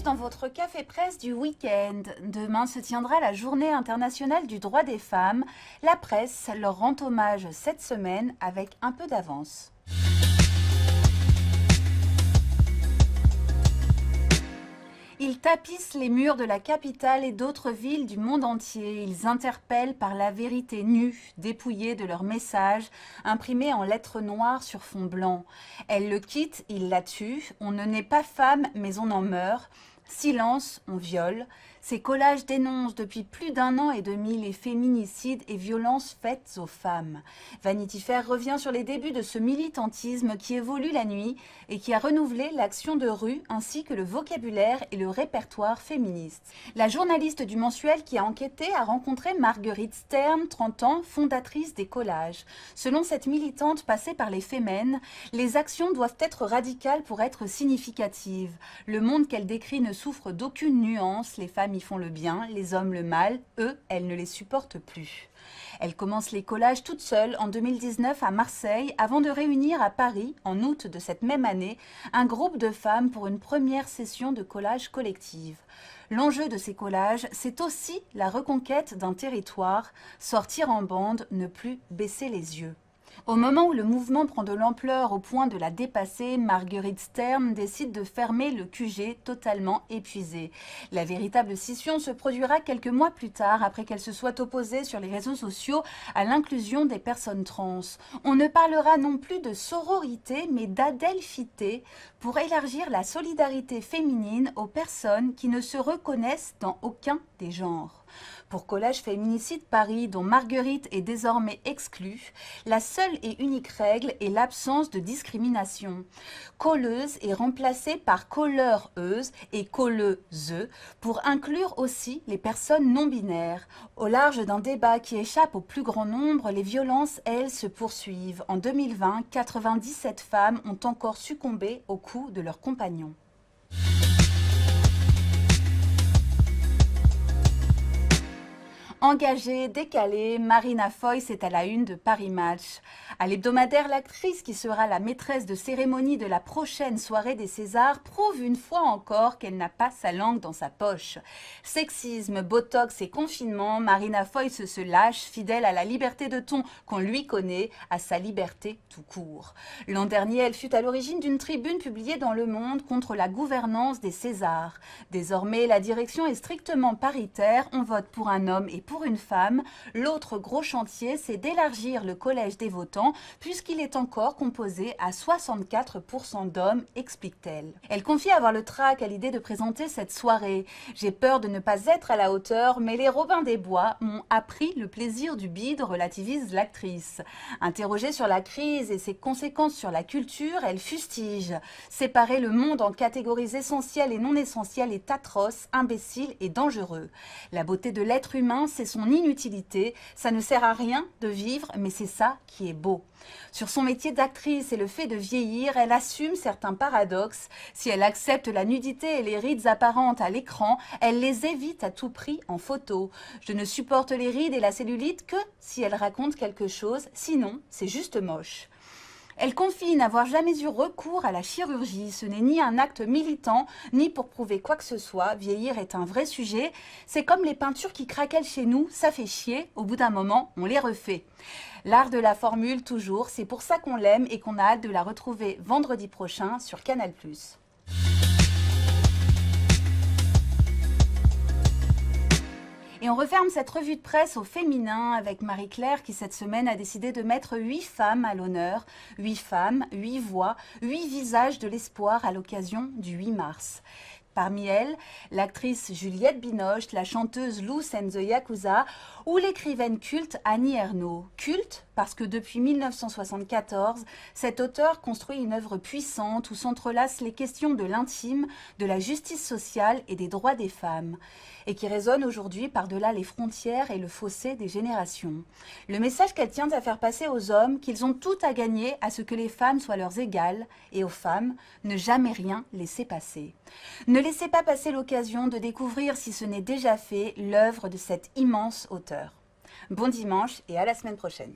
retrouve dans votre café presse du week-end. Demain se tiendra la Journée internationale du droit des femmes. La presse leur rend hommage cette semaine avec un peu d'avance. Ils tapissent les murs de la capitale et d'autres villes du monde entier. Ils interpellent par la vérité nue, dépouillée de leurs messages, imprimés en lettres noires sur fond blanc. Elle le quitte, il la tue. On ne naît pas femme, mais on en meurt. Silence, on viole. Ces collages dénoncent depuis plus d'1 an et demi les féminicides et violences faites aux femmes. Vanity Fair revient sur les débuts de ce militantisme qui évolue la nuit et qui a renouvelé l'action de rue ainsi que le vocabulaire et le répertoire féministe. La journaliste du mensuel qui a enquêté a rencontré Marguerite Stern, 30 ans, fondatrice des collages. Selon cette militante passée par les Femmes, les actions doivent être radicales pour être significatives. Le monde qu'elle décrit ne souffre d'aucune nuance, les femmes y font le bien, les hommes le mal, eux, elle ne les supporte plus. Elle commence les collages toute seule en 2019 à Marseille avant de réunir à Paris, en août de cette même année, un groupe de femmes pour une première session de collage collective. L'enjeu de ces collages, c'est aussi la reconquête d'un territoire, sortir en bande, ne plus baisser les yeux. Au moment où le mouvement prend de l'ampleur au point de la dépasser, Marguerite Stern décide de fermer le QG totalement épuisé. La véritable scission se produira quelques mois plus tard, après qu'elle se soit opposée sur les réseaux sociaux à l'inclusion des personnes trans. On ne parlera non plus de sororité, mais d'adelphité, pour élargir la solidarité féminine aux personnes qui ne se reconnaissent dans aucun des genres. Pour Collage Féminicide Paris, dont Marguerite est désormais exclue, la seule et unique règle est l'absence de discrimination. Colleuse est remplacée par colleureuse et colleuse pour inclure aussi les personnes non-binaires. Au large d'un débat qui échappe au plus grand nombre, les violences, elles, se poursuivent. En 2020, 97 femmes ont encore succombé aux coups de leurs compagnons. Engagée, décalée, Marina Foïs est à la une de Paris Match. À l'hebdomadaire, l'actrice qui sera la maîtresse de cérémonie de la prochaine soirée des Césars prouve une fois encore qu'elle n'a pas sa langue dans sa poche. Sexisme, botox et confinement, Marina Foïs se lâche, fidèle à la liberté de ton qu'on lui connaît, à sa liberté tout court. L'an dernier, elle fut à l'origine d'une tribune publiée dans Le Monde contre la gouvernance des Césars. Désormais, la direction est strictement paritaire, on vote pour un homme et pour une femme. L'autre gros chantier, c'est d'élargir le collège des votants, puisqu'il est encore composé à 64% d'hommes, explique-t-elle. Elle confie avoir le trac à l'idée de présenter cette soirée. J'ai peur de ne pas être à la hauteur, mais les Robins des Bois m'ont appris le plaisir du bide, relativise l'actrice. Interrogée sur la crise et ses conséquences sur la culture, elle fustige. Séparer le monde en catégories essentielles et non essentielles est atroce, imbécile et dangereux. La beauté de l'être humain, c'est son inutilité, ça ne sert à rien de vivre, mais c'est ça qui est beau. Sur son métier d'actrice et le fait de vieillir, elle assume certains paradoxes. Si elle accepte la nudité et les rides apparentes à l'écran, elle les évite à tout prix en photo. Je ne supporte les rides et la cellulite que si elle raconte quelque chose, sinon c'est juste moche. Elle confie n'avoir jamais eu recours à la chirurgie. Ce n'est ni un acte militant, ni pour prouver quoi que ce soit. Vieillir est un vrai sujet. C'est comme les peintures qui craquellent chez nous, ça fait chier. Au bout d'un moment, on les refait. L'art de la formule, toujours. C'est pour ça qu'on l'aime et qu'on a hâte de la retrouver vendredi prochain sur Canal+. Et on referme cette revue de presse au féminin avec Marie-Claire qui cette semaine a décidé de mettre 8 femmes à l'honneur. 8 femmes, 8 voix, 8 visages de l'espoir à l'occasion du 8 mars. Parmi elles, l'actrice Juliette Binoche, la chanteuse Loose and the Yakuza ou l'écrivaine culte Annie Ernaux. Culte parce que depuis 1974, cet auteur construit une œuvre puissante où s'entrelacent les questions de l'intime, de la justice sociale et des droits des femmes, et qui résonne aujourd'hui par-delà les frontières et le fossé des générations. Le message qu'elle tient à faire passer aux hommes, qu'ils ont tout à gagner à ce que les femmes soient leurs égales, et aux femmes, ne jamais rien laisser passer. Ne laissez pas passer l'occasion de découvrir, si ce n'est déjà fait, l'œuvre de cet immense auteur. Bon dimanche et à la semaine prochaine.